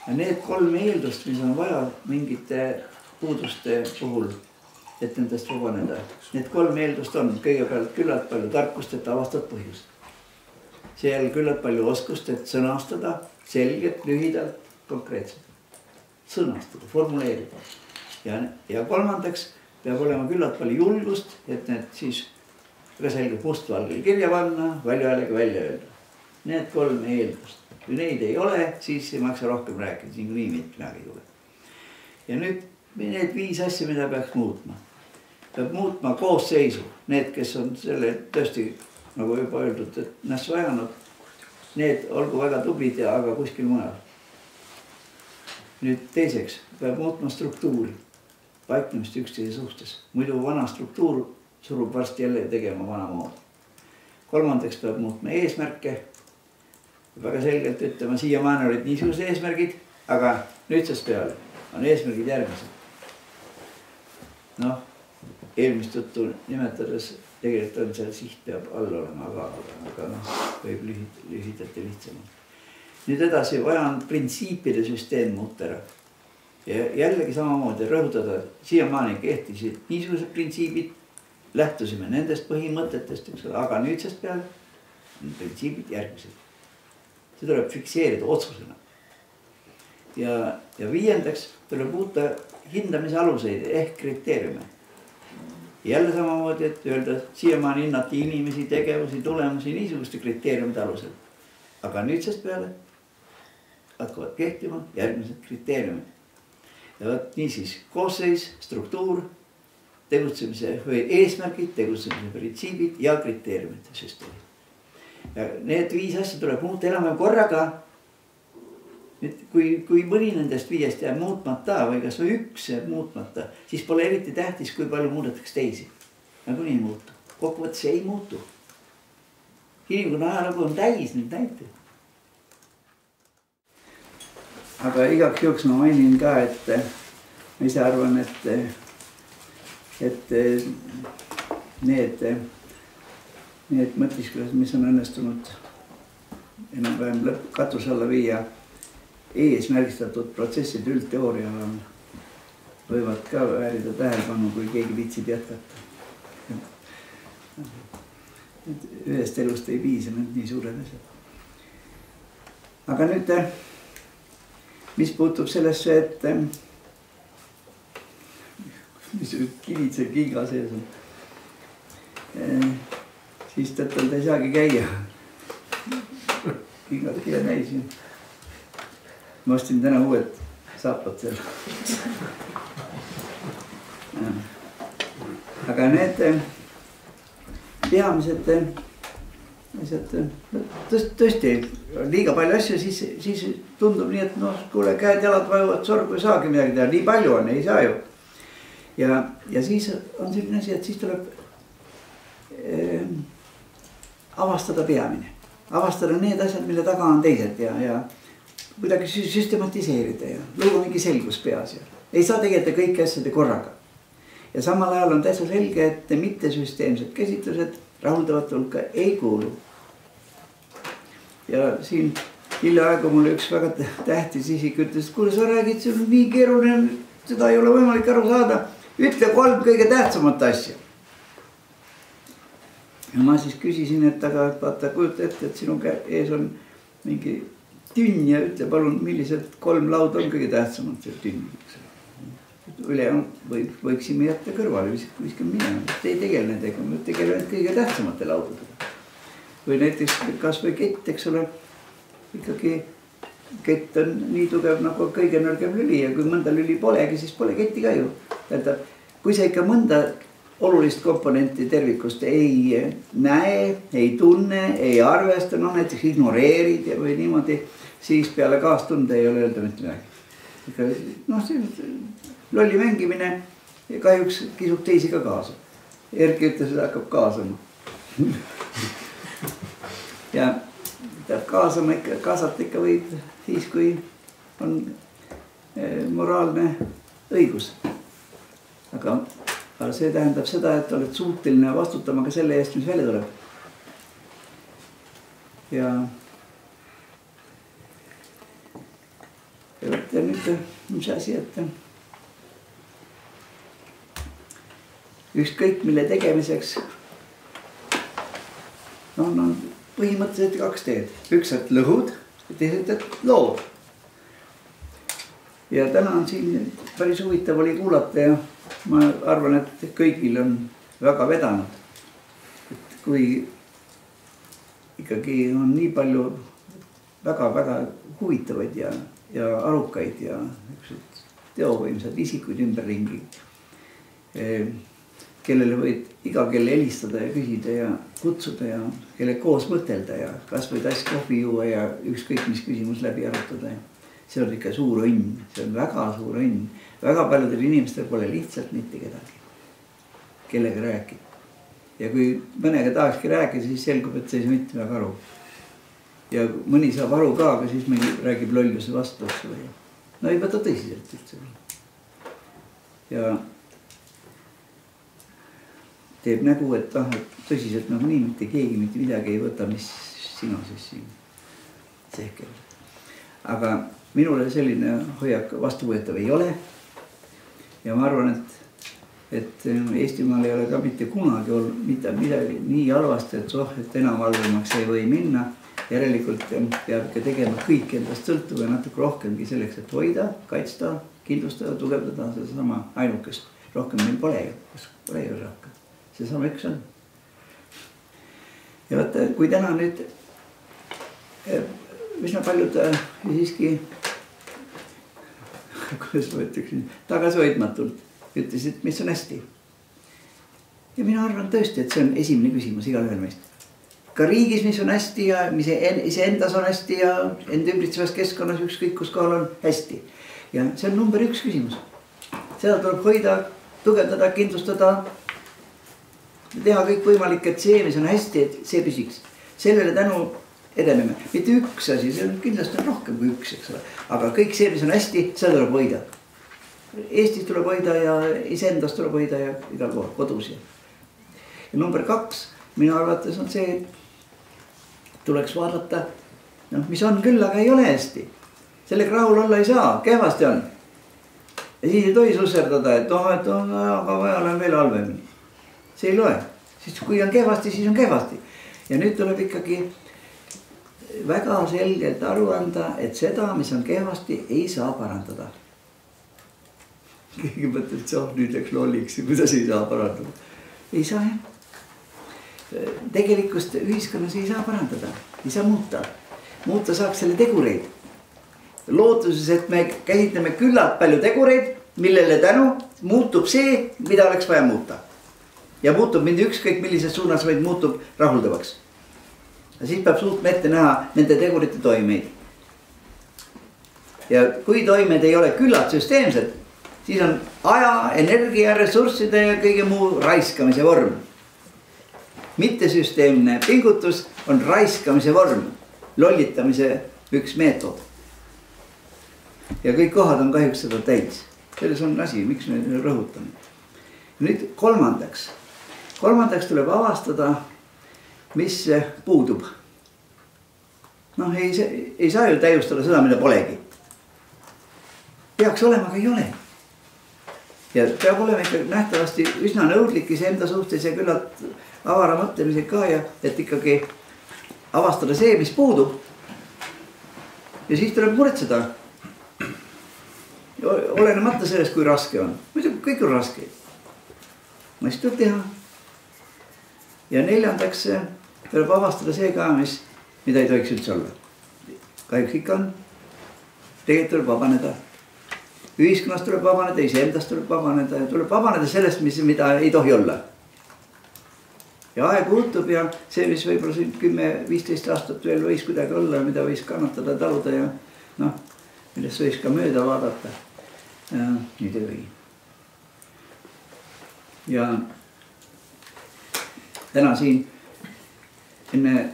Ja need 3 eeldust, mis on vaja mingite puuduste puhul, et nendest vabaneda. Need 3 eeldust on kõigepealt küllalt palju tarkust, et avastad põhjust. Seal küllalt palju oskust, et sõnastada selgelt, lühidalt, konkreetselt. Sõnastada, formuleerida. Ja kolmandaks peab olema küllalt palju julgust, et need siis väga selgelt mustvalgel kirja panna, välja öelda. Need 3 eeldust. Kui neid ei ole, siis ei maksa rohkem rääkida, siin nii mitte midagi ei tule. Ja nüüd need 5 asja, mida peaks muutma. Peab muutma koosseisu. Need, kes on selle tõesti, nagu juba öeldud, et nässu ajanud, need olgu väga tublid ja aga kuskil mujal. Nüüd teiseks, peab muutma struktuuri, paiknemist üksteise suhtes. Muidu vana struktuur surub varsti jälle tegema vana moodi. Kolmandaks peab muutma eesmärke. Väga selgelt ütlema, siiamaani olid niisugused eesmärgid, aga nüüdsest peale on eesmärgid järgmised. Noh, eelmist juttu nimetades tegelikult on seal siht peab all olema, aga noh, võib lühidalt ja lihtsamalt. Nüüd edasi vaja on printsiipide süsteem muuta ära. Ja jällegi samamoodi rõhutada, siiamaani kehtisid niisugused printsiibid, lähtusime nendest põhimõtetest, aga nüüdsest peale on printsiibid järgmised. See tuleb fikseerida otsusena. Ja viiendaks tuleb muuta hindamise aluseid ehk kriteeriume. Jälle samamoodi, et öelda, siiamaani hinnati inimesi, tegevusi, tulemusi niisuguste kriteeriumide alusel. Aga nüüdsest peale hakkavad kehtima järgmised kriteeriumid. Ja niisiis koosseis, struktuur, tegutsemise või eesmärgid, tegutsemise printsiibid ja kriteeriumite süsteemid. Ja need 5 asja tuleb muuta enam korraga. Nüüd, kui mõni nendest 5 jääb muutmata või kas või 1 jääb muutmata, siis pole eriti tähtis, kui palju muudetakse teisi. Nagu nii ei muutu. Kokkuvõttes ei muutu. Inimkonna ajalugu on täis nüüd näiteid. Aga igaks juhuks ma mainin ka, et ma ise arvan, et need mõtisklused, mis on õnnestunud enam-vähem katuse alla viia, eesmärgistatud protsessid üldteooria võivad ka väärida tähelepanu, kui keegi viitsib jätkata. Ühest elust ei piisa need nii suured asjad. Aga nüüd, mis puutub sellesse, et mis kilitsev kinga sees on, siis tõttal ta ei saagi käia. Kingad kile näisin. Ma ostsin täna uued saapad seal. Aga need peamised asjad, tõesti liiga palju asju, siis tundub nii, et noh, kuule, käed jalad vajuvad sorgu, ei saagi midagi teha, nii palju on, ei saa ju. Ja siis on selline asi, et siis tuleb avastada peamine. Avastada need asjad, mille taga on teised ja kuidagi süstematiseerida ja luua mingi selgus peas. Ei saa tegeleda kõiki asjade korraga. Ja samal ajal on täitsa selge, et mittesüsteemsed käsitlused rahuldavat hulka ei kuulu. Ja siin hiljaaegu mulle üks väga tähtis isik ütles, kuule sa räägid, see on nii keeruline, seda ei ole võimalik aru saada. Ütle 3 kõige tähtsamat asja. Ja ma siis küsisin, et aga vaata, kujuta ette, et sinu ees on mingi tünn ja ütle palun, millised 3 lauda on kõige tähtsamad seal tünniks. Üle võiksime jätta kõrvale, viskame minema, ei tegele nendega, me tegele kõige tähtsamate laudadega. Või näiteks kas või kett, eks ole, ikkagi kett on nii tugev nagu kõige nõrgem lüli ja kui mõnda lüli polegi, siis pole ketti ka ju. Tähendab, kui sa ikka mõnda olulist komponenti tervikust ei näe, ei tunne, ei arvesta, no näiteks ignoreerid või niimoodi, siis peale kaastunde ei ole öelda mitte midagi. Noh, see lolli mängimine kahjuks kisub teisi ka kaasa. Erki ütles, et hakkab kaasama. Ja peab kaasata ikka võib siis, kui on moraalne õigus. Aga see tähendab seda, et oled suuteline vastutama ka selle eest, mis välja tuleb. Ja ja nüüd mis asi, et ükskõik mille tegemiseks on põhimõtteliselt 2 teed. Üks, et lõhud ja teised, et lood. Ja täna on siin päris huvitav oli kuulata ja ma arvan, et kõigil on väga vedanud. Et kui ikkagi on nii palju väga-väga huvitavaid ja arukaid ja teovõimsad isikuid ümberringi, kellele võid iga kelle helistada ja küsida ja kutsuda ja kelle koos mõtelda ja kas või tass kohvi juua ja ükskõik mis küsimus läbi arutada. See on ikka suur õnn, see on väga suur õnn. Väga paljudel inimestel pole lihtsalt mitte kedagi, kellega rääkida. Ja kui mõnega tahakski rääkida, siis selgub, et see ei saa mitte väga aru. Ja mõni saab aru ka, aga siis meil räägib lolluse vastu. No ei võta tõsiselt üldse. Ja teeb nägu, et tõsiselt nagu nii mitte keegi mitte midagi ei võta, mis sina siis siin sehkel. Aga minule selline hoiak vastuvõetav ei ole. Ja ma arvan, et Eestimaal ei ole ka mitte kunagi olnud midagi nii halvasti, et enam halvemaks ei või minna. Järelikult peab ikka tegema kõik endast sõltuv ja natuke rohkemgi selleks, et hoida, kaitsta, kindlustada, tugevdada seda sama ainukest. Rohkem meil pole ju rohkem. See sama üks on. Ja vaata, kui täna nüüd üsna paljud siiski, kuidas ma ütleksin, tagasihoidmatult ütlesid, mis on hästi. Ja mina arvan tõesti, et see on esimene küsimus igal ühel meist. Ka riigis, mis on hästi ja mis iseendas on hästi ja enda ümbritsevas keskkonnas ükskõik kus kohal on hästi. Ja see on number 1 küsimus. Seda tuleb hoida, tugevdada, kindlustada, teha kõik võimalik, et see, mis on hästi, et see püsiks. Sellele tänu edeneme. Mitte üks asi, see on kindlasti rohkem kui üks, eks ole. Aga kõik see, mis on hästi, seda tuleb hoida. Eestis tuleb hoida ja iseendas tuleb hoida ja igal pool kodus. Ja number 2, minu arvates on see, et tuleks vaadata, mis on küll, aga ei ole hästi. Sellega rahul olla ei saa, kehvasti on. Ja siis ei tohi susserdada, et aga vaja olen veel halvemini. See ei loe. Siis kui on kehvasti, siis on kehvasti. Ja nüüd tuleb ikkagi väga selgelt aru anda, et seda, mis on kehvasti, ei saa parandada. Keegi mõtleb, et nüüd läks lolliks ja kuidas ei saa parandada. Ei saa jah. Tegelikult ühiskonnas ei saa parandada. Ei saa muuta. Muuta saaks selle tegureid. Lootuses, et me käsitleme küllalt palju tegureid, millele tänu muutub see, mida oleks vaja muuta. Ja muutub mind ükskõik millises suunas, vaid muutub rahuldavaks. Ja siis peab suutma ette näha nende tegurite toimeid. Ja kui toimed ei ole küllalt süsteemsed, siis on aja, energia, ressursside ja kõige muu raiskamise vorm. Mittesüsteemne pingutus on raiskamise vorm, lollitamise üks meetod. Ja kõik kohad on kahjuks seda täis. Selles on asi, miks me rõhutame. Nüüd kolmandaks tuleb avastada, mis puudub. Ei saa ju täiustada seda, mida polegi. Peaks olema, aga ei ole. Ja peab olema ikka nähtavasti üsna nõudlik enda suhtes ja küllalt avara mõtlemise ka ja et ikkagi avastada see, mis puudub. Ja siis tuleb muretseda. Olenemata sellest, kui raske on. Muidugi kõik on raske. Mõistub teha. Ja neljandaks tuleb avastada see ka, mida ei tohiks üldse olla. Kahjuks ikka on. Tegelikult tuleb vabaneda. Ühiskonnast tuleb vabaneda, iseendast tuleb vabaneda ja tuleb vabaneda sellest, mida ei tohi olla. Ja aeg muutub ja see, mis võib-olla 10-15 aastat veel võis kuidagi olla, mida võis kannatada, taluda ja millest võis ka mööda vaadata. Nüüd ei või. Ja täna siin enne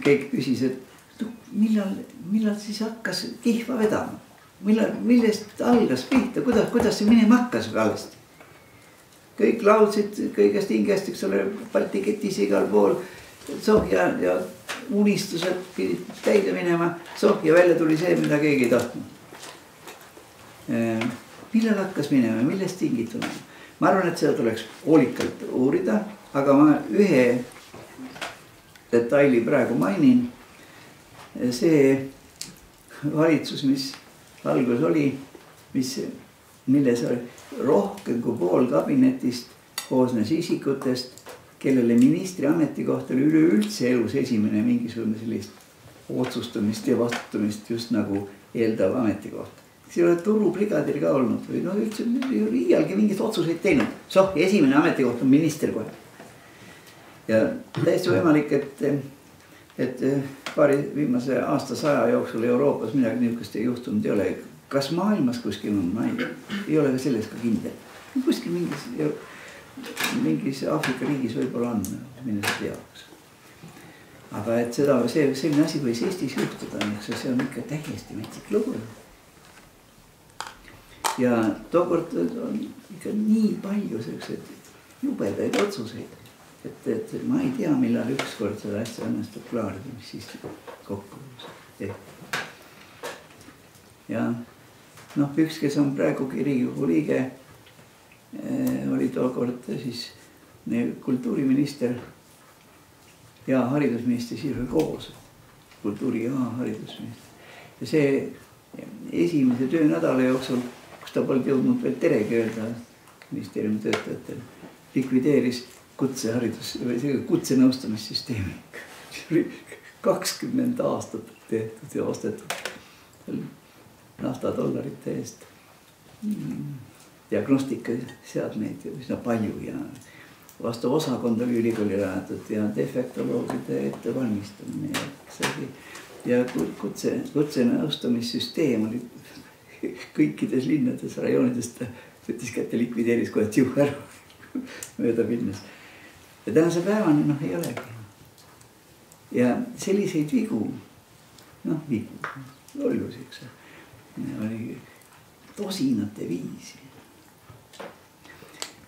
keegi küsis, et millal siis hakkas kihva vedama? Millest algas pihta? Kuidas see minema hakkas valesti? Kõik laulsid kõigest hingest, eks ole, Balti ketis igal pool. Ja unistused pidid täide minema. Ja välja tuli see, mida keegi ei tahtnud. millal hakkas minema, millest tingituna. Ma arvan, et seda tuleks hoolikalt uurida, aga ma ühe detaili praegu mainin. See valitsus, mis alguses oli, milles rohkem kui pool kabinetist koosnes isikutest, kellele ministri ametikoht oli üleüldse elus esimene mingisugune sellist otsustamist ja vastutamist just nagu eeldav ametikoht. See ei ole turubrigadir ka olnud või no üldse iialgi mingit otsuseid teinud. Esimene ametikoht on minister kohe. Ja täiesti võimalik, et paari viimase aastasaja jooksul Euroopas midagi niisugust ei juhtunud ei ole. Kas maailmas kuskil on? Ma ei ole ka selles ka kindel. Kuskil mingis Aafrika riigis võib-olla on, milles teaks. Aga et selline asi võis Eestis juhtuda, see on ikka täiesti metsik lugu. Ja tookord on ikka nii palju selliseid jubedaid otsuseid, et ma ei tea, millal ükskord seda asja õnnestub klaarida, mis siis kokku tehti. Ja üks, kes on praegugi Riigikogu liige, oli tookord siis kultuuriminister ja haridusminister siis oli koos. Kultuuri ja haridusminister. Ja see esimese töönädala jooksul, kus ta polnud jõudnud veel teregi öelda ministeeriumi töötajatel, likvideeris kutsenõustamissüsteemi. See oli 20 aastat tehtud ja ostetud naftadollarite eest diagnostikaseadmeid üsna palju ja vastav osakond oli ülikooli rajatud ja defektoloogide ettevalmistamine ja kutsenõustamissüsteem oli kõikides linnades, rajoonidest võttis kätte, likvideeris kohe tjuh ära mööda minnes. Ja tänase päevani ei olegi. Ja selliseid vigu, olgusiks, oli tosinate viisi.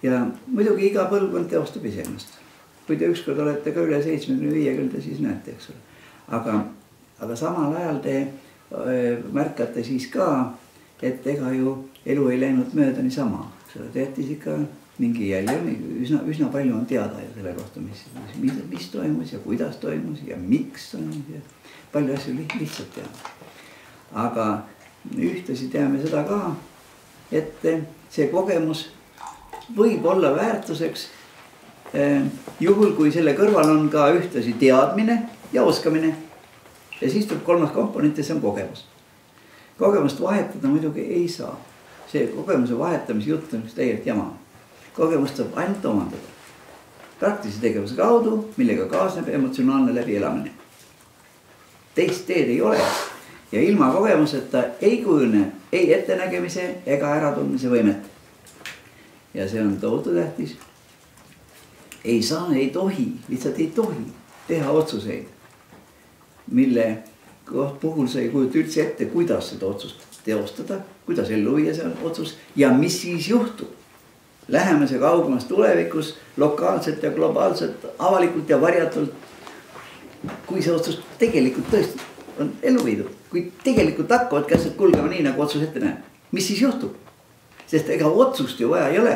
Ja muidugi iga põlvkond teostab iseennast. Kui te ükskord olete ka üle 75, siis näete, eks ole. Aga samal ajal te märkate siis ka, et ega ju elu ei läinud mööda niisama. Te jättis ikka mingi jälje, üsna palju on teada selle kohta, mis toimus ja kuidas toimus ja miks toimus ja palju asju lihtsalt teada. Aga ühtasi teame seda ka, et see kogemus võib olla väärtuseks juhul, kui selle kõrval on ka ühtasi teadmine ja oskamine. Ja siis tuleb kolmas komponent ja see on kogemus. Kogemust vahetada muidugi ei saa. See kogemuse vahetamise jutt on üks täielt jama. Kogemust saab ainult omandada. Praktilise tegevuse kaudu, millega kaasneb emotsionaalne läbielamine. Teist teed ei ole ja ilma kogemuseta ei kujune ei ettenägemise ega äratundmise võimet. Ja see on tohutu tähtis. Ei saa, ei tohi, lihtsalt ei tohi teha otsuseid, mille puhul sa ei kujuta üldse ette, kuidas seda otsust teostada, kuidas ellu viia see otsus ja mis siis juhtub. Läheme see kaugemas tulevikus, lokaalselt ja globaalselt, avalikult ja varjatult, kui see otsus tegelikult tõesti on ellu viidud. Kui tegelikult hakkavad käsed kulgema nii, nagu otsus ette näeb, mis siis juhtub? Sest ega otsust ju vaja ei ole.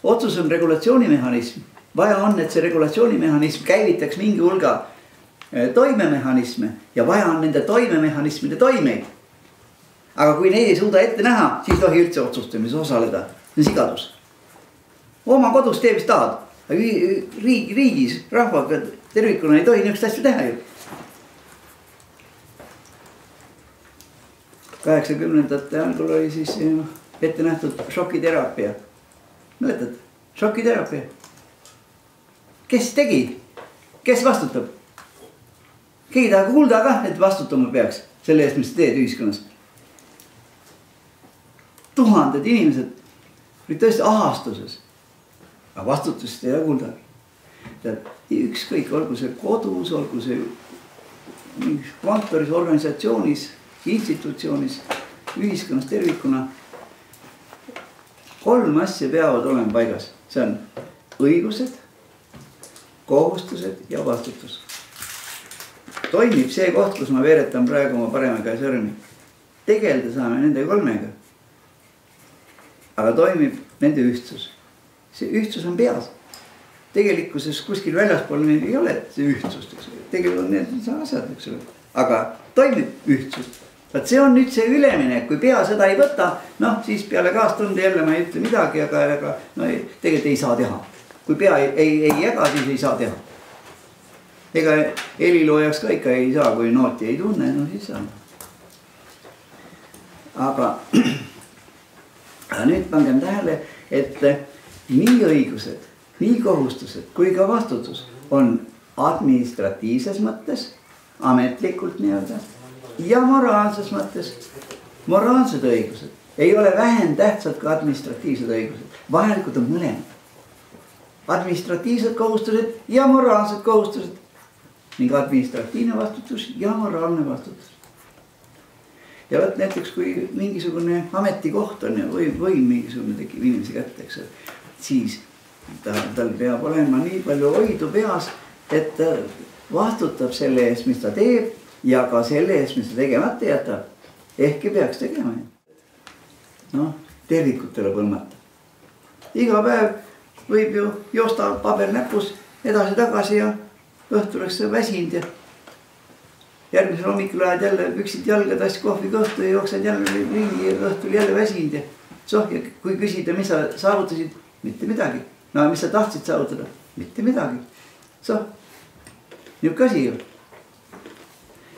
Otsus on regulatsioonimehhanism. Vaja on, et see regulatsioonimehhanism käivitaks mingi hulga toimemehhanisme ja vaja on nende toimemehhanismide toimeid. Aga kui neid ei suuda ette näha, siis tohi üldse otsustamises osaleda. See on sigadus. Oma kodus tee, mis tahad. Riigis, rahvaga tervikuna ei tohi niisugust asju teha ju. 80ndate algul oli siis ette nähtud šokiteraapia. Mäletad? Šokiteraapia. Kes tegi? Kes vastutab? Keegi taha kuulda ka, et vastutama peaks selle eest, mis teed ühiskonnas. Tuhanded inimesed olid tõesti ahastuses. Aga vastutust ei kuulda. Ükskõik, olgu see kodus, olgu see kontoris, organisatsioonis, institutsioonis, ühiskonnas tervikuna. 3 asja peavad olema paigas. See on õigused, kohustused ja vastutus. Toimib see koht, kus ma veeretan praegu oma parema käe sõrmi. tegeleda saame nende kolmega. Aga toimib nende ühtsus. See ühtsus on peas. Tegelikkuses kuskil väljaspool meil ei ole see ühtsust, eks ole. Tegelikult on need asjad, eks ole. Aga toimib ühtsus. Vaat see on nüüd see üleminek, kui pea seda ei võta, noh siis peale kaastunde jälle ma ei ütle midagi, aga no tegelikult ei saa teha. Kui pea ei jäga, siis ei saa teha. Ega heliloojaks ka ikka ei saa, kui nooti ei tunne, no siis saa. Aga nüüd pangem tähele, et nii õigused, nii kohustused kui ka vastutus on administratiivses mõttes, ametlikult nii-öelda, ja moraalses mõttes. Moraalsed õigused ei ole vähem tähtsad ka administratiivsed õigused. Vahelikult on mõlemad. Administratiivsed kohustused ja moraalsed kohustused. Ning administratiivne vastutus ja moraalne vastutus. Ja võt näiteks, kui mingisugune ametikoht on või mingisugune tekib inimese kätte, eks, siis tal peab olema nii palju hoidu peas, et ta vastutab selle eest, mis ta teeb ja ka selle eest, mis ta tegemata jätab. Ehkki peaks tegema. No, tervikut tuleb hõlmata. Iga päev võib ju joosta paber näpus edasi-tagasi ja õhtul oleks see väsinud ja järgmisel hommikul ajad jälle püksid jalga, tass kohvi kõhtu ja jooksed jälle ringi ja õhtul jälle väsinud ja soh, ja kui küsida, mis sa saavutasid, mitte midagi. No mis sa tahtsid saavutada, mitte midagi. Soh, niuke asi ju.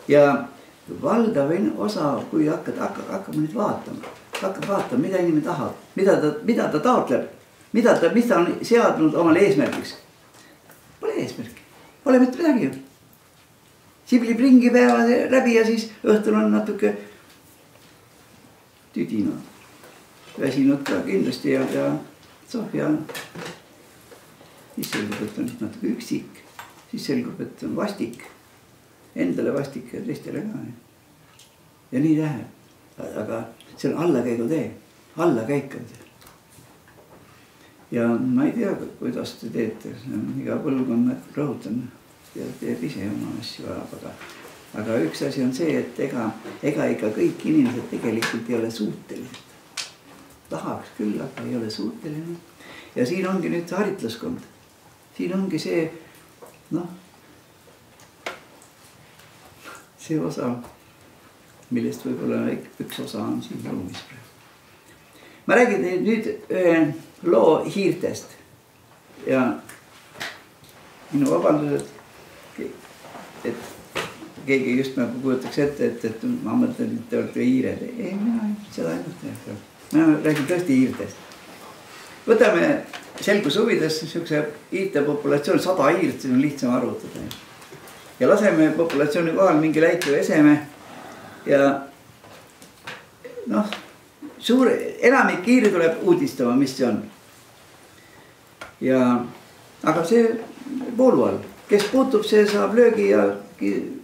Ja valdav osa, kui hakkab nüüd vaatama, mida inimene tahab, mida ta taotleb, mis ta on seadnud omale eesmärgiks. Pole eesmärki, pole mitte midagi ju. Sibli pringi päeva läbi ja siis õhtul on natuke tüdina. Väsinud ka kindlasti ja Sofia. Siis selgub, et on natuke üksik. Siis selgub, et on vastik. Endale vastik ja teistele ka. Ja nii läheb. Aga see on allakäigu tee. Allakäik on see. Ja ma ei tea, kuidas te teete. Iga põlvkonna rõhutan. Ja teeb ise oma asju ajab, aga üks asi on see, et ega ikka kõik inimesed tegelikult ei ole suutelised. Tahaks küll, aga ei ole suuteline. Ja siin ongi nüüd see haritlaskond. Siin ongi see, noh, see osa, millest võib-olla üks osa on siin ruumis praegu. Ma räägin nüüd loo hiirtest ja minu vabandused, et keegi just nagu kujutaks ette, et ma mõtlen, et te olete hiired. Ei, mina seda ei mõtle. Ma räägin tõesti hiirtest. Võtame selgus huvides niisuguse hiirte populatsioon, 100 hiirt, siis on lihtsam arvutada. Ja laseme populatsiooni kohal mingi läitu eseme ja noh, enamik hiiri tuleb uudistama, mis see on. Aga see voolu all. Kes puutub, see saab löögi ja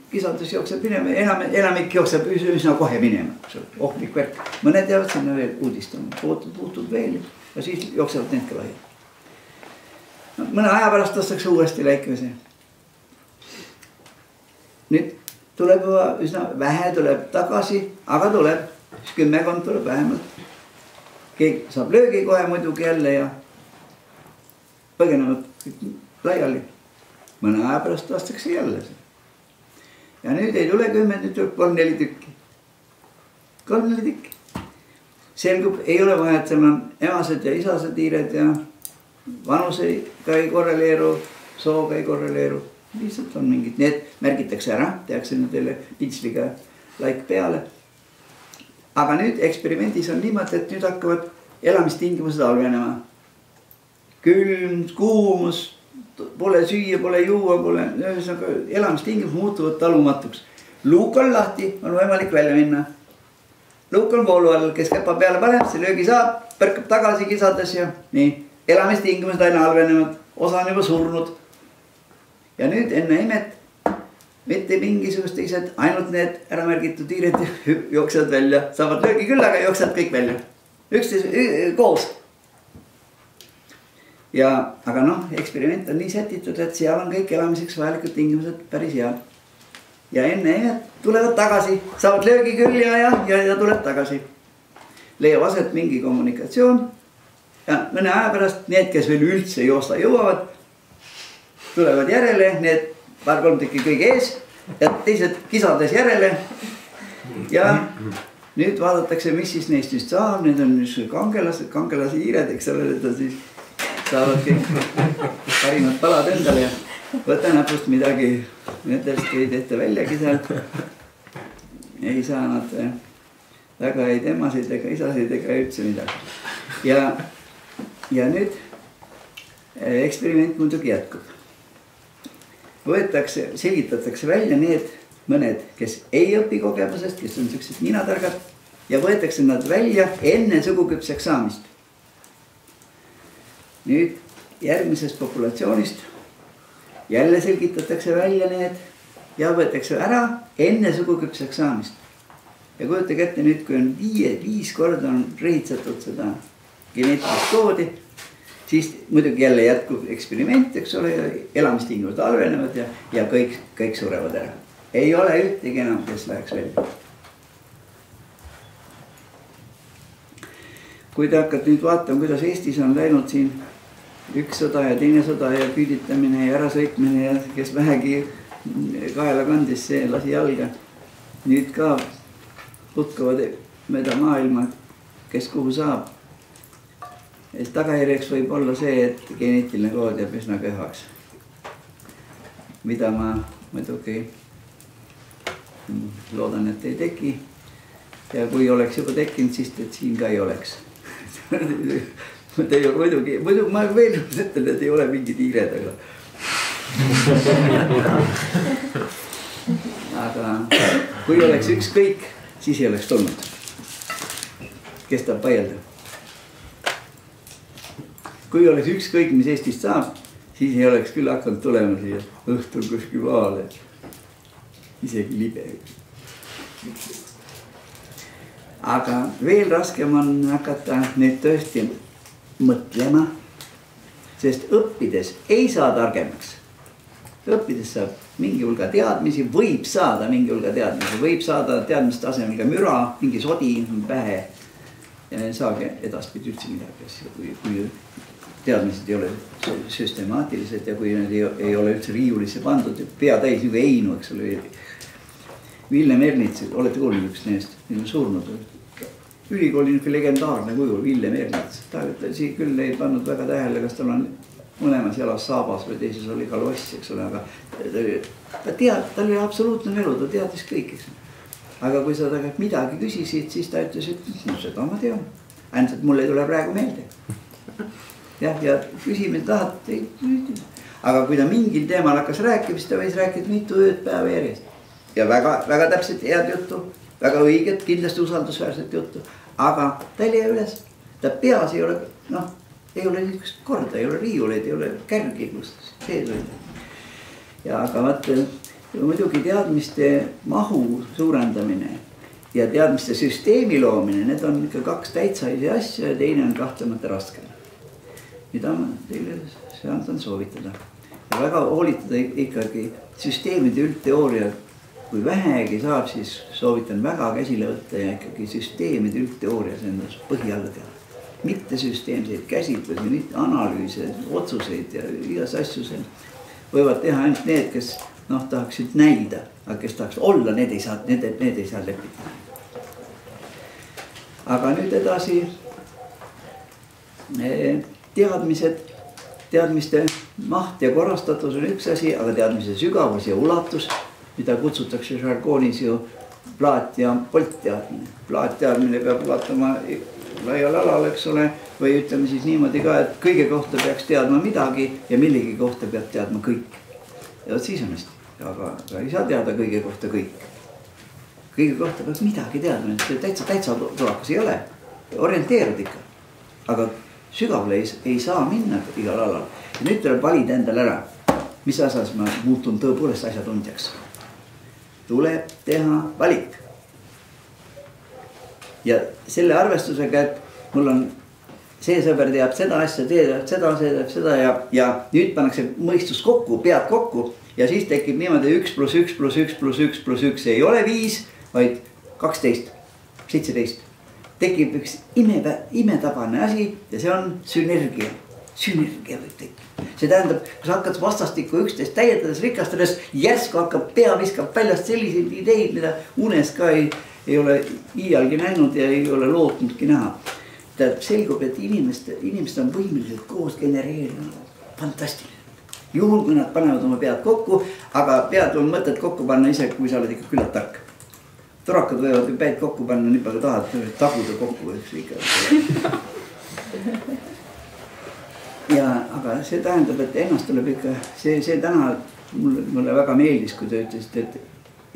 kisaldus jookseb minema. Enamik jookseb üsna kohe minema. Ohtlik värk. Mõned jäävad sinna veel uudistama. Puutub veel ja siis jooksevad need ka lahja. Mõne aja pärast lastakse uuesti läikvese. Nüüd tuleb juba üsna vähe, tuleb tagasi, aga tuleb. 10 tuleb vähemalt. Keegi saab löögi kohe muidugi jälle ja põgenevad laiali. Mõne aja pärast lastakse jälle. Ja nüüd ei tule 10, nüüd tuleb 3-4 tükki. 3-4 tükki. Selgub, ei ole vaja, et seal on emased ja isased hiired ja vanusega ei korreleeru, sooga ei korreleeru. Lihtsalt on mingid, need märgitakse ära, tehakse nendele pitsliga laik peale. Aga nüüd eksperimendis on niimoodi, et nüüd hakkavad elamistingimused halvenema. Külm, kuumus, pole süüa, pole juua, pole elamistingimus muutuvad talumatuks. Luuk on lahti, on võimalik välja minna. Luuk on voolu all, kes käpa peale paneb, see löögi saab, põrkab tagasi kisades ja nii. Elamistingimused aina halvenevad, osa on juba surnud. Ja nüüd enne imet, mitte mingisugust teised, ainult need äramärgitud hiired jooksevad välja. Saavad löögi küll, aga jooksevad kõik välja. Üksteise koos. Aga noh, eksperiment on nii sätitud, et seal on kõik elamiseks vajalikud tingimused päris head. ja enne tulevad tagasi, saavad löögi küll ja tuleb tagasi. Leiab aset mingi kommunikatsioon ja mõne aja pärast need, kes veel üldse joosta jõuavad, tulevad järele, need paar-kolm tükki kõige ees ja teised kisades järele. Ja nüüd vaadatakse, mis siis neist just saab, need on kangelase hiired, eks ole, need on siis saavad kõik parimad palad endale ja võta näpust midagi, nendest ei tehta väljagi sealt. Ei saa nad väga ei emasid ega isasid ega üldse midagi. Ja nüüd eksperiment muidugi jätkub. Võetakse, selgitatakse välja need mõned, kes ei õpi kogemusest, kes on sellised ninatargad ja võetakse nad välja enne suguküpseks saamist. Nüüd järgmisest populatsioonist jälle selgitatakse välja need ja võetakse ära enne suguküpseks saamist. Ja kujutage ette nüüd, kui on 5 korda on rehitsetud seda geneetilist koodi, siis muidugi jälle jätkub eksperiment, eks ole, elamistingimused halvenevad ja kõik surevad ära. Ei ole ühtegi enam, kes läheks välja. Kui te hakkad nüüd vaatama, kuidas Eestis on läinud siin üks sõda ja teine sõda ja küüditamine ja ärasõitmine ja kes vähegi kaela kandis, see lasi jalga. Nüüd ka putkavad mööda maailma, kes kuhu saab. Tagajärjeks võib olla see, et geneetiline kood jääb üsna köhaks. Mida ma muidugi loodan, et ei teki. Ja kui oleks juba tekkinud, siis et siin ka ei oleks. Muidugi ma veel ütlen, et ei ole mingid hiired, aga kui oleks ükskõik, siis ei oleks tulnud. Kes tahab vaielda? Kui oleks ükskõik, mis Eestist saab, siis ei oleks küll hakanud tulema siia õhtul kuskil maale. Isegi libe. Aga veel raskem on hakata nüüd tõesti mõtlema, sest õppides ei saa targemaks. Õppides saab mingi hulga teadmisi, võib saada mingi hulga teadmisi, võib saada teadmiste tasemel ka müra, mingi sodi pähe. Ja saage edaspidi üldse midagi, kui teadmised ei ole süstemaatilised ja kui need ei ole üldse riiulisse pandud, pea täis nagu Einu, eks ole. Villem Ernits, olete kuulnud üks neist, neil on surnud. Ülikooli legendaarne kuju, Villem Ernits. Ta küll ei pannud väga tähele, kas tal on mõlemas jalas saabas või teises oli kaloss, eks ole, aga ta oli absoluutne melu, ta teadis kõik, eks ole. Aga kui sa tagant midagi küsisid, siis ta ütles, et no seda ma tean. Ainult, et mulle ei tule praegu meelde. Ja küsime tahad. Aga kui ta mingil teemal hakkas rääkima, siis ta võis rääkida mitu ööd päeva järjest. Ja väga täpselt head juttu, väga õiget, kindlasti usaldusväärset juttu. Aga ta ei leia üles. Ta peas ei ole, ei ole niisugust korda, ei ole riiuleid, ei ole kärgi, kus sees hoida. Ja aga vaata, muidugi teadmiste mahu suurendamine ja teadmiste süsteemi loomine, need on ikka 2 täitsa ise asja ja teine on kahtlemata raskem. Mida ma teile seandan soovitada. Ja väga hoolitada ikkagi süsteemide üldteooria, kui vähegi saab, siis soovitan väga käsile võtta ja ikkagi süsteemide üldteoorias endas põhi alla teha. Mitte süsteemseid käsitlusi, mitte analüüse, otsuseid ja igas asju võivad teha ainult need, kes tahaksid näida, aga kes tahaks olla, need ei saa lepida. Aga nüüd edasi teadmiste maht ja korrastatus on üks asi, aga teadmise sügavus ja ulatus, mida kutsutakse žargoonis ju plaat- ja poltteadmine. Plaatteadmine peab ulatama laial alal, eks ole, või ütleme siis niimoodi ka, et kõige kohta peaks teadma midagi ja millegi kohta peab teadma kõik. Ja siis on hästi. Aga ei saa teada kõige kohta kõik. Kõige kohta peaks midagi teadma, et täitsa tulakas ei ole. Orienteerud ikka. Aga sügavale ei saa minna igal alal. Ja nüüd tuleb valida endale ära, mis asjas ma muutun tõepoolest asjatundjaks. Tuleb teha valik. Ja selle arvestusega, et mul on see sõber teab seda asja, teeb seda ja nüüd pannakse mõistus kokku, pead kokku. ja siis tekib niimoodi 1 + 1 + 1 + 1 + 1 ei ole 5, vaid 12, 17. Tekib üks imetabane asi ja see on sünergia. Sünergia võib tekkida. See tähendab, kui sa hakkad vastastikku üksteist täiendades, rikastades, järsku hakkab pea viskab väljast selliseid ideid, mida unes ka ei ole iialgi näinud ja ei ole lootnudki näha. Tähendab, selgub, et inimesed on võimelised koos genereerima. Fantastiline. Juhul, kui nad panevad oma pead kokku, aga pead on mõtet kokku panna ise, kui sa oled ikka küllalt tark. Torakad võivad ju päid kokku panna, nii palju tahad taguda kokku. Ja, aga see tähendab, et ennast tuleb ikka, see täna mulle väga meeldis, kui te ütlesite, et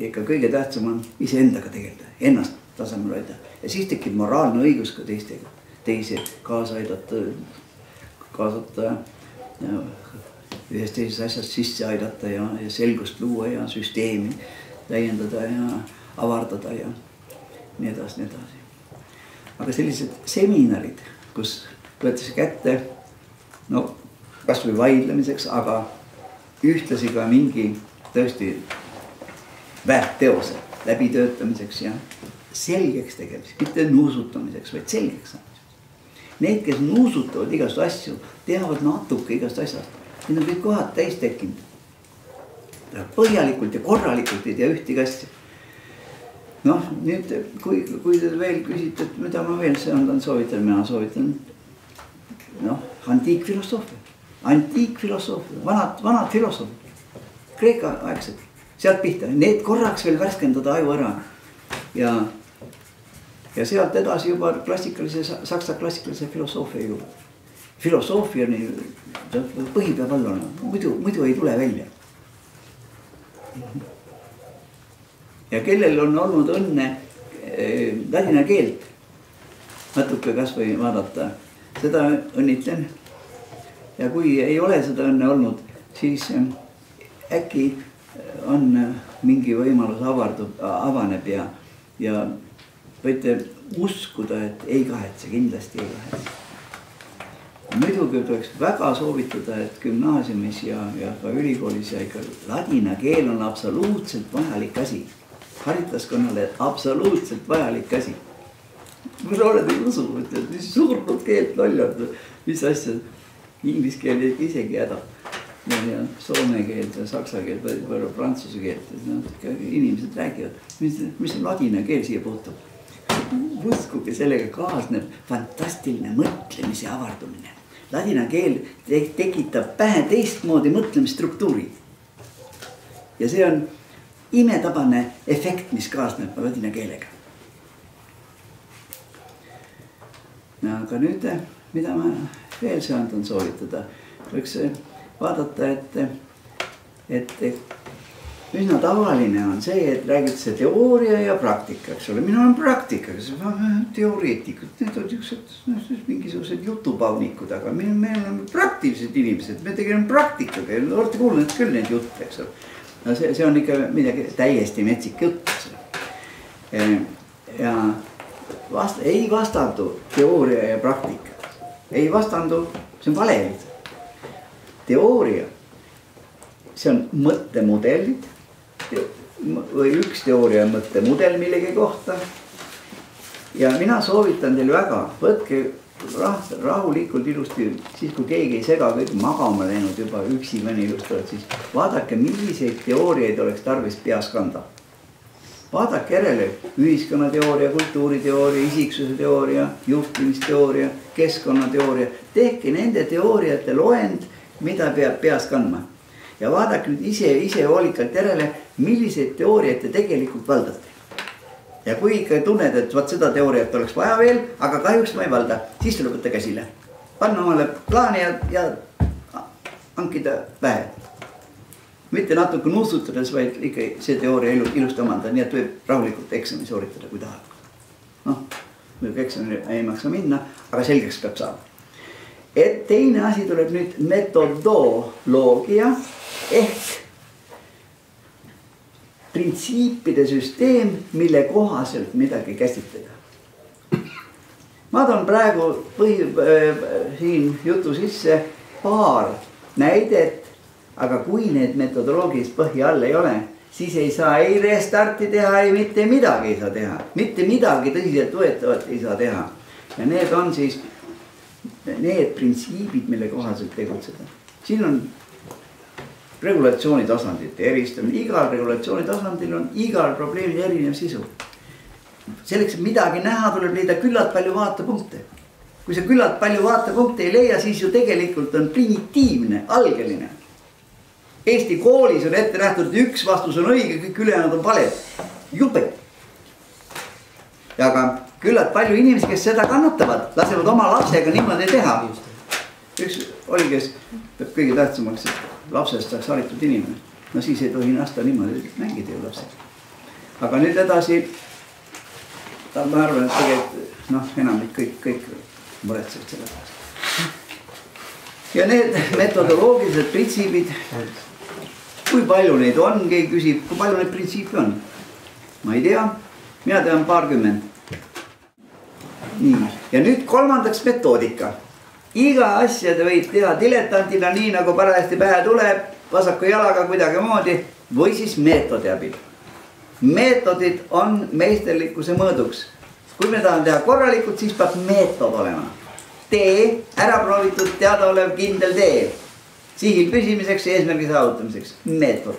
ikka kõige tähtsam on iseendaga tegeleda, ennast tasemel hoida. Ja siis tekib moraalne õigus ka teistega, teisi kaasa aidata, kaasata, ühes teises asjast sisse aidata ja selgust luua ja süsteemi täiendada ja avardada ja nii edasi, nii edasi. Aga sellised seminarid, kus võetakse kätte, no kas või vaidlemiseks, aga ühtlasi ka mingi tõesti väärteose läbitöötamiseks ja selgeks tegemiseks, mitte nuusutamiseks, vaid selgeks saamiseks. Need, kes nuusutavad igast asju, teavad natuke igast asjast. Need on kõik kohad täis tekkinud. Põhjalikult ja korralikult ei tea ühtegi asja. Noh, nüüd, kui te veel küsite, et mida ma veel soovitan, mina soovitan antiikfilosoofia, vanad filosoofid, Kreeka aegsed, sealt pihta, need korraks veel värskendada aju ära ja sealt edasi juba saksa klassikalise filosoofia juurde. Filosoofia põhi peab olla, muidu ei tule välja. Ja kellel on olnud õnne ladina keelt natuke kas või vaadata, seda õnnitlen. Ja kui ei ole seda õnne olnud, siis äkki on mingi võimalus avaneb ja võite uskuda, et ei kahetse, kindlasti ei kahetse. Muidugi tuleks väga soovitada, et gümnaasiumis ja ka ülikoolis ja ikka ladina keel on absoluutselt vajalik asi. Haritaskonnale absoluutselt vajalik asi. Kui noored ei usu, et mis surnud keelt lollad, mis asja, inglis keel isegi häda. Ja soome keelt ja saksa keelt, võib-olla prantsuse keelt. Inimesed räägivad, mis on ladina keel siia puutub. Uskuge, sellega kaasneb fantastiline mõtlemise avardumine. Ladina keel tekitab pähe teistmoodi mõtlemisstruktuuri. Ja see on imetabane efekt, mis kaasneb ladina keelega. Aga nüüd, mida ma veel saandan soovitada, võiks vaadata, et üsna tavaline on see, et räägitakse teooria ja praktika, eks ole. Mina olen praktika, teoreetikud, need on mingisugused jutupaunikud, aga meil on praktilised inimesed, me tegeleme praktikaga ja olete kuulnud küll neid jutte, eks ole. No see on ikka midagi täiesti metsik jutt. Ja ei vastandu teooria ja praktika. Ei vastandu, see on vale. Teooria, see on mõttemudelid või üks teooria mõttemudel millegi kohta. Ja mina soovitan teil väga, võtke rahulikult ilusti, siis kui keegi ei sega, kõik magama läinud juba üksi mõni ilustavad, siis vaadake, milliseid teooriaid oleks tarvis peas kanda. Vaadake järele ühiskonnateooria, kultuuriteooria, isiksuse teooria, juhtimisteooria, keskkonnateooria. Tehke nende teooriate loend, mida peab peas kandma. Ja vaadake nüüd ise hoolikalt järele, milliseid teooriaid te tegelikult valdate. Ja kui ikka tunned, et vaat seda teooriat oleks vaja veel, aga kahjuks ma ei valda, siis tuleb võtta käsile. Panna omale plaani ja hankida vähe. Mitte natuke nuusutades, vaid ikka see teooria ilusti omanda, nii et võib rahulikult eksami sooritada, kui tahab. Noh, võib eksami ei maksa minna, aga selgeks peab saama. Et teine asi tuleb nüüd metodoloogia ehk printsiipide süsteem, mille kohaselt midagi käsitleda. Ma toon praegu siin jutu sisse paar näidet, aga kui need metodoloogilist põhja all ei ole, siis ei saa ei restarti teha, ei mitte midagi ei saa teha. Mitte midagi tõsiselt võetavat ei saa teha. Ja need on siis need printsiibid, mille kohaselt tegutseda. Siin on regulatsiooni tasandite eristamine. Igal regulatsiooni tasandil on igal probleemil erinev sisu. Selleks, et midagi näha, tuleb leida küllalt palju vaatepunkte. Kui see küllalt palju vaatepunkte ei leia, siis ju tegelikult on primitiivne, algeline. Eesti koolis on ette nähtud, et üks vastus on õige, kõik ülejäänud on valed. Jube. Ja aga küllalt palju inimesi, kes seda kannatavad, lasevad oma lapsega niimoodi teha. Üks oli, kes peab kõige tähtsamaks, et lapsest saaks haritud inimene. No siis ei tohi lasta niimoodi mängida ju lapsega. Aga nüüd edasi, ma arvan, et tegelikult enamik kõik muretsevad selle pärast. Ja need metodoloogilised printsiibid, kui palju neid on, keegi küsib, kui palju neid printsiipe on? Ma ei tea, mina tean paarkümmend. Nii. Ja nüüd kolmandaks metoodika. Iga asja te võid teha diletantina nii, nagu parajasti pähe tuleb, vasaku jalaga kuidagi moodi, või siis meetodi abil. Meetodid on meisterlikkuse mõõduks. Kui me tahame teha korralikult, siis peab meetod olema. Tee, ära proovitud, teadaolev, kindel tee. Sihil püsimiseks, eesmärgi saavutamiseks. Meetod.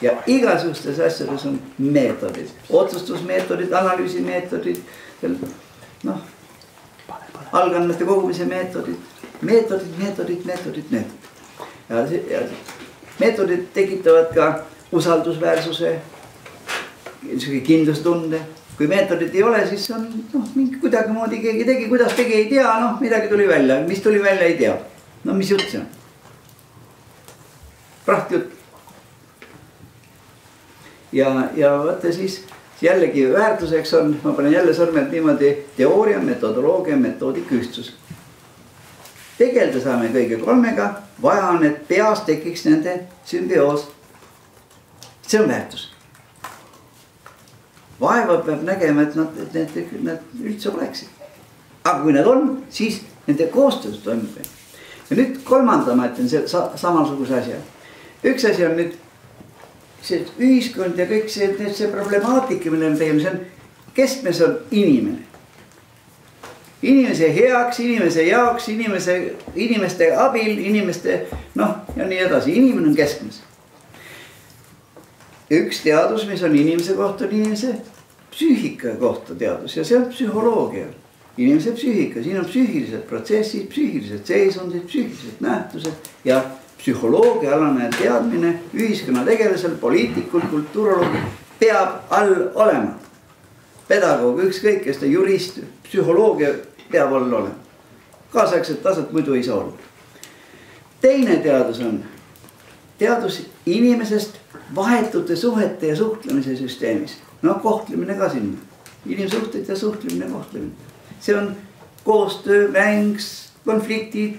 Ja igasugustes asjades on meetodid. Otsustusmeetodid, analüüsimeetodid, algandmete kogumise meetodid. Meetodid. Ja meetodid tekitavad ka usaldusväärsuse, kindlustunde. Kui meetodid ei ole, siis on mingi kuidagi moodi keegi tegi, kuidas tegi ei tea, midagi tuli välja, mis tuli välja ei tea. No mis jutt see on? Praht jutt. Ja võtta siis jällegi väärtuseks on, ma panen jälle sõrmed niimoodi, teooria, metodoloogia, metoodik ühtsus. Tegelda saame kõige kolmega, vaja on, et peas tekiks nende sümbioos. See on väärtus. Vaeva peab nägema, et nad üldse oleksid. Aga kui nad on, siis nende koostöös toimub. Ja nüüd kolmanda ma ütlen samasuguse asja. Üks asi on nüüd see ühiskond ja kõik see problemaatika, mille me tegime, see on keskmes on inimene. Inimese heaks, inimese jaoks, inimeste abil, inimeste, ja nii edasi. Inimene on keskmes. Üks teadus, mis on inimese kohta, on inimese psüühika kohta teadus ja see on psühholoogia. Inimese psüühika, siin on psüühilised protsessid, psüühilised seisundid, psüühilised nähtused ja psühholoogiaalane teadmine ühiskonna tegelasel, poliitikul, kultuuroloogil peab all olema. Pedagoog, ükskõik, kes ta jurist, psühholoogia peab all olema. Kaasaegset taset muidu ei saa olla. Teine teadus on teadus inimesest vahetute suhete ja suhtlemise süsteemis. Kohtlemine ka sinna. Inimsuhted ja suhtlemine, kohtlemine. See on koostöö, mängs, konfliktid,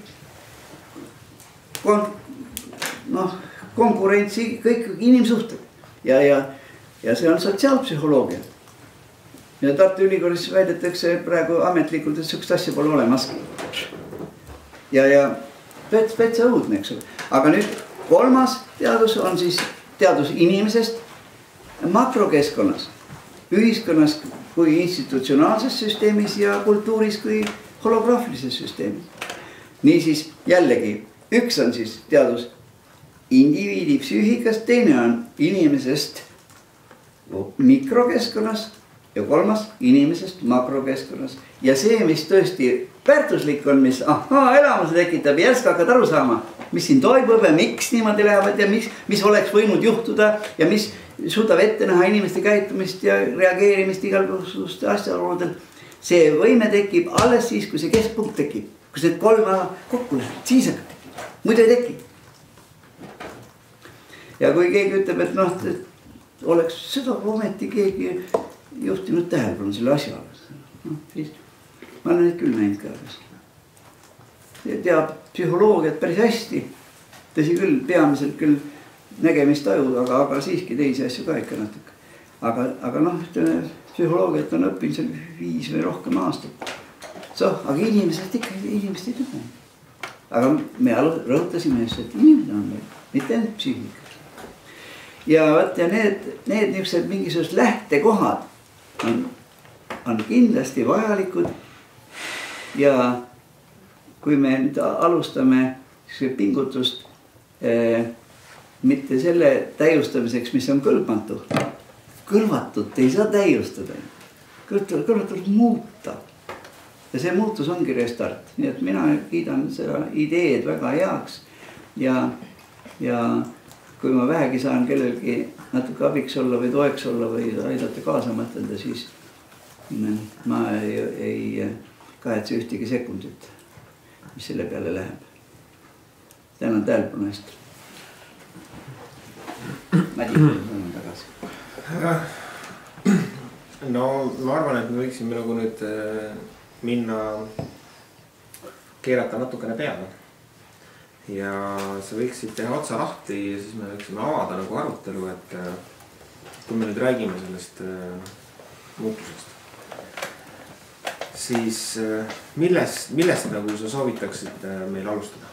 konkurentsi, kõik inimsuhted. Ja see on sotsiaalpsühholoogia. Ja Tartu Ülikoolis väidetakse praegu ametlikult, et sellist asja pole olemaski. Ja täitsa õudne, eks ole. Aga nüüd kolmas teadus on siis teadus inimesest makrokeskkonnas, ühiskonnas kui institutsionaalses süsteemis ja kultuuris kui holograafilises süsteemis. Niisiis jällegi, üks on siis teadus indiviidi psüühikast, teine on inimesest mikrokeskkonnas ja kolmas inimesest makrokeskkonnas. Ja see, mis tõesti väärtuslik on, mis elamuse tekitab, järsk hakkad aru saama, mis siin toimub ja miks niimoodi lähevad ja mis oleks võinud juhtuda ja mis suudab ette näha inimeste käitumist ja reageerimist igasuguste asjaoludel. See võime tekib alles siis, kui see keskpunkt tekib. Kui need kolm kokku läheb, siis hakkab tekib. Muidu ei tekib. Ja kui keegi ütleb, et oleks seda ometi keegi juhtinud tähelepanu selle asja alles. Siis ma olen neid küll näinud ka. Teab psühholoogiat päris hästi. Tõsi küll, peamiselt küll nägemist tajud, aga siiski teisi asju ka ikka natuke. Aga psühholoogiat on õppinud seal 5 või rohkem aastat. Aga inimesest ikka inimest ei tunne. Aga me rõhutasime just, et inimene on meil, mitte ainult psüühika. Ja võt, ja need niisugused mingisugused lähtekohad on kindlasti vajalikud. Ja kui me nüüd alustame pingutust mitte selle täiustamiseks, mis on kõlbmatu. Kõlvatut ei saa täiustada. Kõlvatut muuta. Ja see muutus ongi restart. Nii et mina kiidan seda ideed väga heaks. Ja kui ma vähegi saan kellelgi natuke abiks olla või toeks olla või aidata kaasa mõtelda, siis ma ei kahetse ühtegi sekundit, mis selle peale läheb. Tänan tähelepanu eest. Mädi, tänan tagasi. No ma arvan, et me võiksime nagu nüüd minna keerata natukene peale. Ja sa võiksid teha otsa lahti ja siis me võiksime avada nagu arutelu, et kui me nüüd räägime sellest muutusest, siis millest nagu sa soovitaksid meil alustada?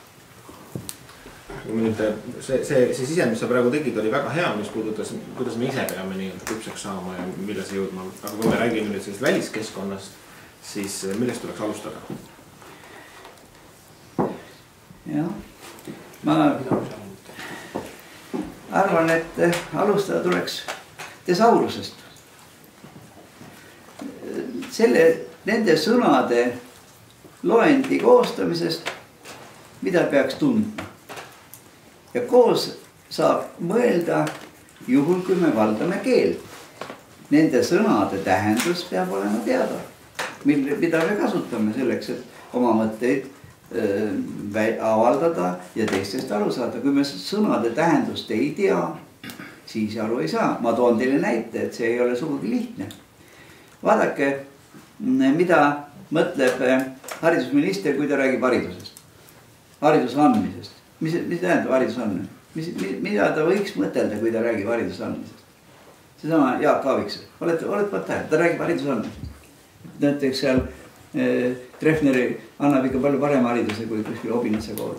See sisend, mis sa praegu tegid, oli väga hea, mis puudutas, kuidas me ise peame nii küpseks saama ja mille see jõudma. Aga kui me räägime nüüd sellest väliskeskkonnast, siis millest tuleks alustada? Jah, ma arvan, et alustada tuleks tesaurusest. Nende sõnade loendi koostamisest, mida peaks tundma. Ja koos saab mõelda juhul, kui me valdame keelt. Nende sõnade tähendus peab olema teada, mida me kasutame selleks, et oma mõtteid avaldada ja teistest aru saada. Kui me sõnade tähendust ei tea, siis aru ei saa. Ma toon teile näite, et see ei ole sugugi lihtne. Vaadake, mida mõtleb haridusminister, kui ta räägib haridusest. Hariduse andmisest. Mis tähendab hariduse andmine? Mida ta võiks mõtelda, kui ta räägib hariduse andmisest? Seesama Jaak Aaviksel. Olete tähele, ta räägib hariduse andmisest. Näiteks seal Treffneri annab ikka palju parema hariduse kui kuskil Obinitsa kool.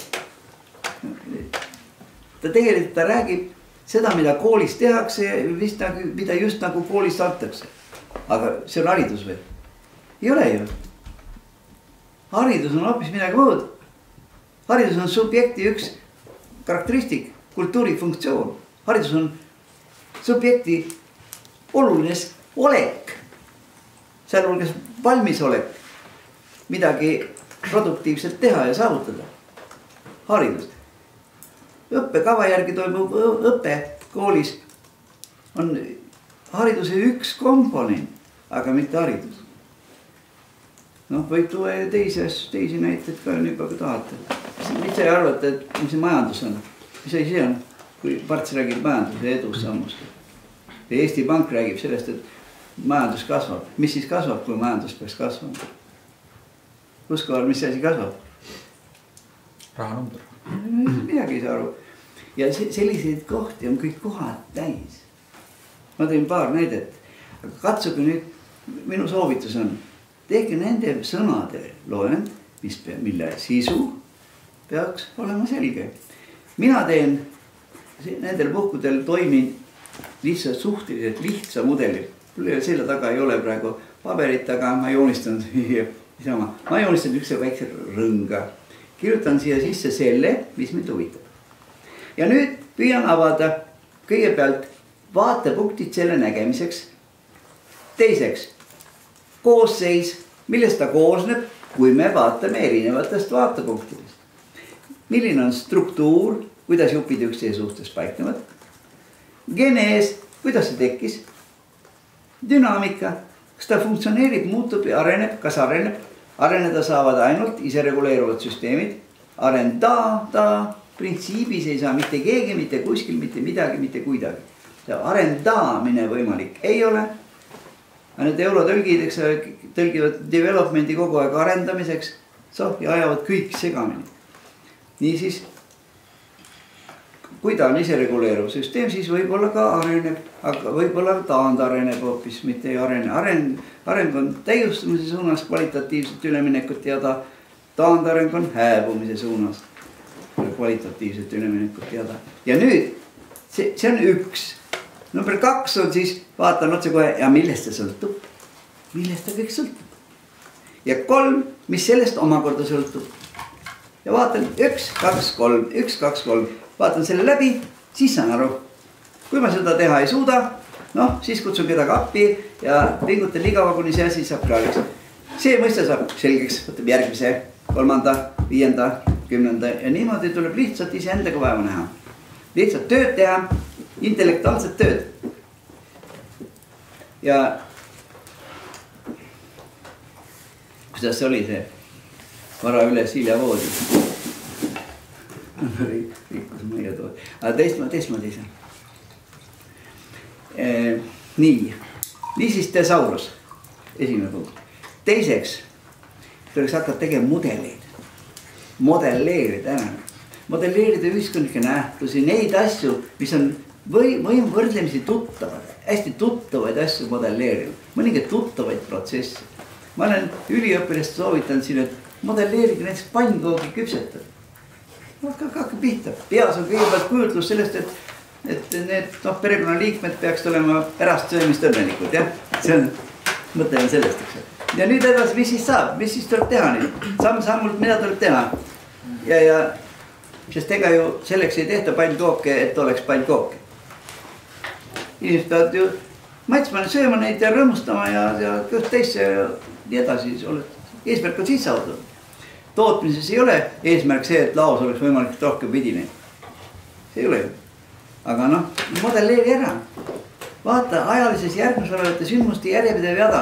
Ta räägib seda, mida koolis tehakse, mida just nagu koolis antakse. Aga see on haridus või? Ei ole ju. Haridus on hoopis midagi muud. Haridus on subjekti üks karakteristik, kultuurifunktsioon. Haridus on subjekti oluline olek, sealhulgas valmisolek midagi produktiivselt teha ja saavutada. Haridus. Õppekava järgi toimub õpe koolis on hariduse üks komponent, aga mitte haridus. Võib tuua teisi näiteid ka juba, kui tahate. Mis te arvate, et mis see majandus on? Mis see on, kui Parts räägib majanduse edust sammust? Eesti Pank räägib sellest, et majandus kasvab. Mis siis kasvab, kui majandus peaks kasvama? Uskoval, mis asi kasvab? Rahanumber. Midagi ei saa aru. Ja selliseid kohti on kõik kohad täis. Ma tõin paar näidet. Aga katsuge nüüd, minu soovitus on, tehke nende sõnade loend, mille sisu peaks olema selge. Mina teen nendel puhkudel toimin lihtsalt suhteliselt lihtsa mudeli. Selle taga ei ole praegu paberit, aga ma joonistan üks väikse rõnga. Kirjutan siia sisse selle, mis mind huvitab. Ja nüüd püüan avada kõigepealt vaatepunktid selle nägemiseks. Teiseks, koosseis, millest ta koosneb, kui me vaatame erinevatest vaatepunktidest. Milline on struktuur, kuidas jupid üksteise suhtes paiknevad. Genees, kuidas see tekkis. Dünaamika, kas ta funktsioneerib, muutub ja areneb, kas areneb. Areneda saavad ainult isereguleeruvad süsteemid. Arendada printsiibis ei saa mitte keegi, mitte kuskil, mitte midagi, mitte kuidagi. Arendamine võimalik ei ole. Need eurotõlgid, eks tõlgivad developmenti kogu aeg arendamiseks ja ajavad kõik segamini. Niisiis, kui ta on isereguleeruv süsteem, siis võib-olla ka areneb, aga võib-olla taandareneb hoopis, mitte ei arene. Areng on täiustamise suunas kvalitatiivset üleminekut ja ta taandareng on hääbumise suunas. Kvalitatiivset üleminekut teada. Ja nüüd, see on 1. Number 2 on siis, vaatan otse kohe, ja millest see sõltub? Millest ta kõik sõltub? Ja 3, mis sellest omakorda sõltub. Ja vaatan 1, 2, 3, 1, 2, 3. Vaatan selle läbi, siis saan aru. Kui ma seda teha ei suuda, noh, siis kutsun kedagi appi ja pingutan nii kaua, kuni see asi saab klaariks. See mõiste saab selgeks, võtab järgmise, 3., 5., 10. ja niimoodi tuleb lihtsalt iseendaga vaeva näha. Lihtsalt tööd teha, intellektuaalset tööd. Ja kuidas see oli see? Vara üles hilja voodi. Rikkus mõja tood. Aga teistmoodi see. Niisiis tesaurus. Esimene punkt. Teiseks, tuleks hakata tegema mudeleid. Modelleerida ära. Modelleerida ühiskondlikke nähtusi, neid asju, mis on võrdlemisi tuttavad. Hästi tuttavaid asju modelleerida. Mõningaid tuttavaid protsesse. Ma olen üliõpilast soovitanud siin, et modelleerige näiteks pannkoogi küpsetada. Hakkab pihta. Peas on kõigepealt kujutlus sellest, et need perekonnaliikmed peaks olema pärast söömist õnnelikud. See on, mõtleme sellest, eks. Ja nüüd edasi, mis siis saab? Mis siis tuleb teha nüüd? Samm-sammult, mida tuleb teha? Sest ega ju selleks ei tehta pannkooke, et oleks pannkooke. Inimesed peavad ju maitsma, sööma neid ja rõõmustama ja kõht teisse ja nii edasi. Eesmärk on siis saada. Tootmises ei ole eesmärk see, et laos oleks võimalik rohkem vidine. See ei ole ju. Aga noh, modelleeri ära. Vaata ajalises järgmus olevate sündmuste järjepidev jada.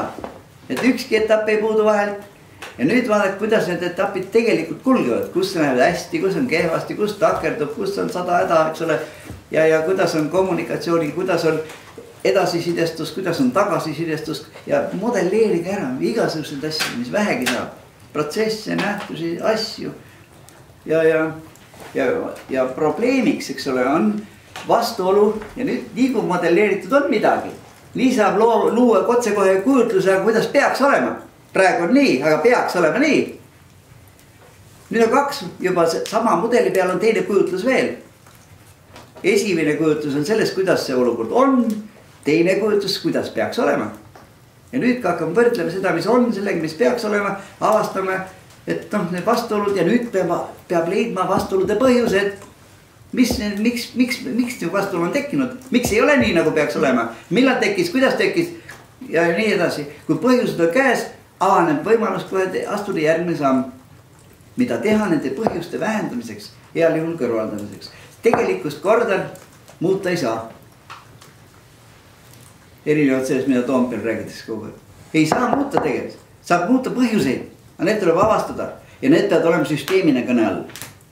Et ükski etapp ei puudu vahelt. Ja nüüd vaadake, kuidas need etapid tegelikult kulgevad. Kus läheb hästi, kus on kehvasti, kus takerdub, kus on 100 häda, eks ole. Ja kuidas on kommunikatsiooni, kuidas on edasisidestus, kuidas on tagasisidestus. Ja modelleerige ära igasugused asju, mis vähegi saab. Protsesse, nähtusi, asju. Ja probleemiks, eks ole, on vastuolu. Ja nüüd nii kui modelleeritud on midagi. Nii saab luua otsekohe kujutluse, kuidas peaks olema. Praegu on nii, aga peaks olema nii. Nüüd on 2 juba sama mudeli peal on teine kujutlus veel. Esimene kujutlus on sellest, kuidas see olukord on. Teine kujutlus, kuidas peaks olema. Ja nüüd kui hakkame võrdlema seda, mis on sellega, mis peaks olema, avastame, et need vastuolud ja nüüd peab leidma vastuolude põhjused. Miks vastuolu on tekkinud? Miks ei ole nii, nagu peaks olema? Millal tekkis, kuidas tekkis ja nii edasi. Kui põhjused on käes, avaneb võimalus kohe astuda järgmine samm. Mida teha nende põhjuste vähendamiseks, heal juhul kõrvaldamiseks. Tegelikult kordan, muuta ei saa. Erinevalt sellest, mida Toompeal räägitakse kogu aeg. Ei saa muuta tegevust. Saab muuta põhjuseid, aga need tuleb avastada. Ja need peavad olema süsteemina kõne all.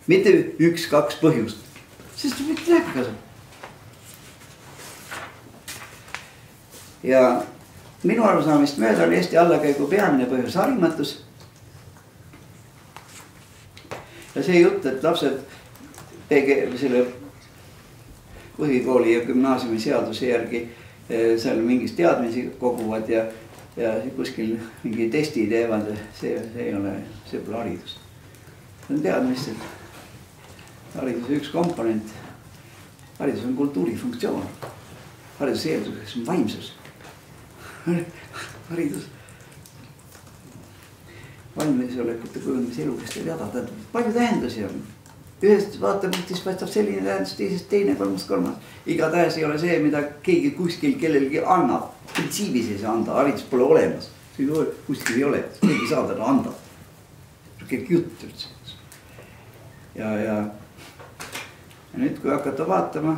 Mitte 1-2 põhjust. Sest see mitte läheb kasu. Ja minu arusaamist mööda oli Eesti allakäigu peamine põhjus harimatus. Ja see jutt, et lapsed selle põhikooli ja gümnaasiumi seaduse järgi seal mingis teadmisi koguvad ja kuskil mingi testi teevad, see pole haridus. See on teadmised. Hariduse üks komponent. Haridus on kultuurifunktsioon. Hariduse eelduseks on vaimsus. Haridus. Valmisolekute kujundamise elukestev jada. Palju tähendusi on. Ühest vaatepunktist paistab selline tähendus, teisest teine, kolmas. Igatahes ei ole see, mida keegi kuskil kellelgi annab. Printsiibis ei saa anda. Haridus pole olemas. Kuskil ei ole. Keegi ei saa teda anda. Keegi jutt üldse. Ja nüüd kui hakata vaatama,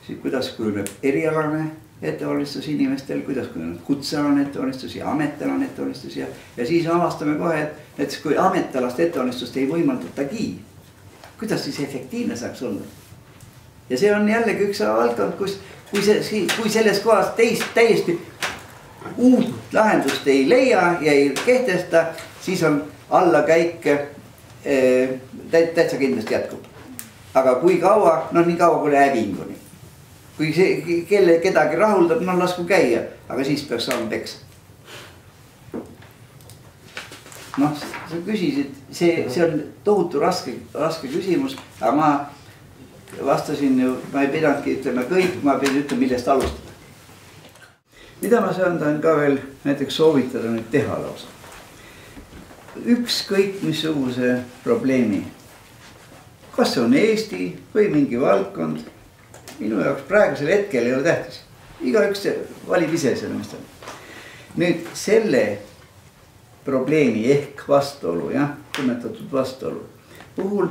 siis kuidas kujuneb erialane ettevalmistus inimestel, kuidas kujuneb kutsealane ettevalmistus ja ametalane ettevalmistus ja siis avastame kohe, et näiteks kui ametalast ettevalmistust ei võimaldatagi, kuidas siis efektiivne saaks olla. Ja see on jällegi üks valdkond, kui selles kohas täiesti uut lahendust ei leia ja ei kehtesta, siis on allakäik täitsa kindlasti jätkub. Aga kui kaua, nii kaua kui hävinguni. Kui kedagi rahuldab, lasku käia, aga siis peaks saama peksa. sa küsisid, see on tohutu raske küsimus, aga ma vastasin ju, ma ei pidanudki ütlema kõik, ma pidin ütlema, millest alustada. Mida ma tahan ka veel näiteks soovitada nüüd teha lausa. Ükskõik missuguse probleemi, kas see on Eesti või mingi valdkond, minu jaoks praegusel hetkel ei ole tähtis. Igaüks valib ise selle, mis ta on. Nüüd selle probleemi ehk vastuolu, tunnetatud vastuolu puhul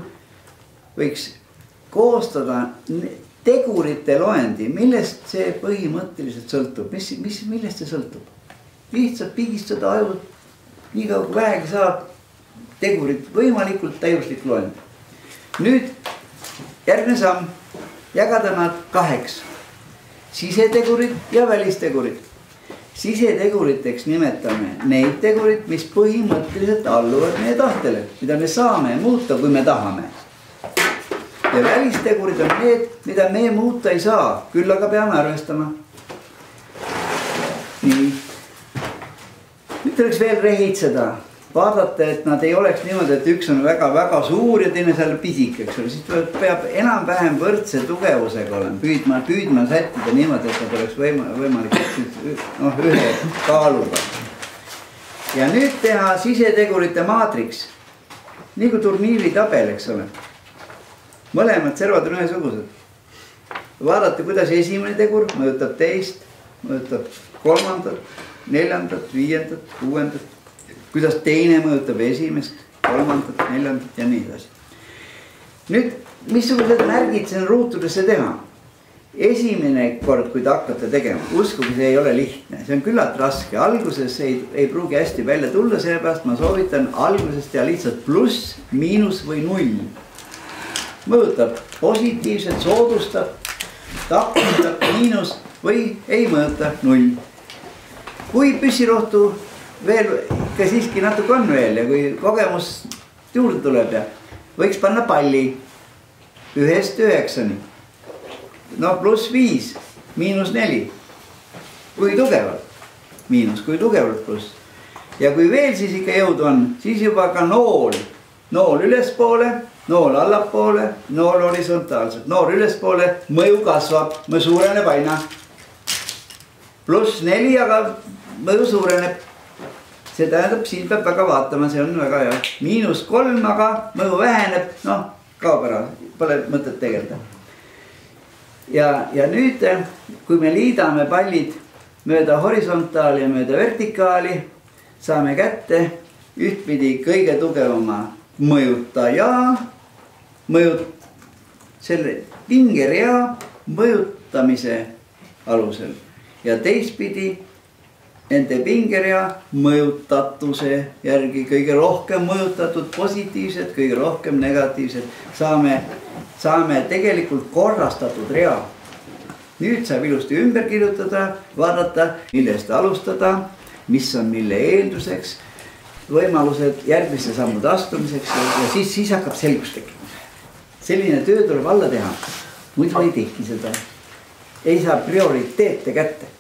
võiks koostada tegurite loendi, millest see põhimõtteliselt sõltub. Millest see sõltub? Lihtsalt pigistada aju, nii kaua kui vähegi saab tegurid võimalikult täiuslik loend. Nüüd järgmine samm, jagada nad 2. Sisetegurid ja välistegurid. Siseteguriteks nimetame neid tegurid, mis põhimõtteliselt alluvad meie tahtele, mida me saame muuta, kui me tahame. Ja välistegurid on need, mida me muuta ei saa, küll aga peame arvestama. Nii. Nüüd tuleks veel rehitseda, vaadata, et nad ei oleks niimoodi, et üks on väga-väga suur ja teine seal pisik, eks ole. Siis peab enam-vähem võrdse tugevusega olema, püüdma sättida niimoodi, et nad oleks võimalik ühe kaaluga. Ja nüüd teha sisetegurite maatriks, nii kui turniiri tabel, eks ole. Mõlemad servad on ühesugused. Vaadata, kuidas esimene tegur mõjutab teist, mõjutab 3., 4., 5., 6., kuidas teine mõjutab esimest, 3., 4. ja nii edasi. Nüüd, missugused märgid siin ruutudesse teha? Esimene kord, kui te hakkate tegema, uskuge, see ei ole lihtne, see on küllalt raske. Alguses ei pruugi hästi välja tulla, sellepärast ma soovitan alguses teha lihtsalt pluss, miinus või 0. Mõjutab positiivselt, soodustab, takistab, miinus või ei mõjuta 0. Kui püssirohtu veel ikka siiski natuke on veel ja kui kogemus juurde tuleb ja võiks panna palli 1-st 9-ni. No pluss 5, miinus 4. Kui tugevalt? Miinus, kui tugevalt pluss. Ja kui veel siis ikka jõudu on, siis juba ka nool. Nool ülespoole, nool allapoole, nool horisontaalselt. Nool ülespoole, mõju kasvab, mõju suureneb aina. Pluss 4, aga mõju suureneb. See tähendab, siin peab väga vaatama, see on väga hea. Miinus 3, aga mõju väheneb, kaob ära, pole mõtet tegeleda. Ja nüüd, kui me liidame pallid mööda horisontaali ja mööda vertikaali, saame kätte ühtpidi kõige tugevama mõjutaja, selle pingerea mõjutamise alusel ja teistpidi nende pingerea mõjutatuse järgi kõige rohkem mõjutatud positiivsed, kõige rohkem negatiivsed. Saame tegelikult korrastatud rea. Nüüd saab ilusti ümber kirjutada, vaadata, millest alustada, mis on mille eelduseks, võimalused järgmiste sammude astumiseks ja siis hakkab selgus tekkima. Selline töö tuleb alla teha, muidu ei teki seda. Ei saa prioriteete kätte.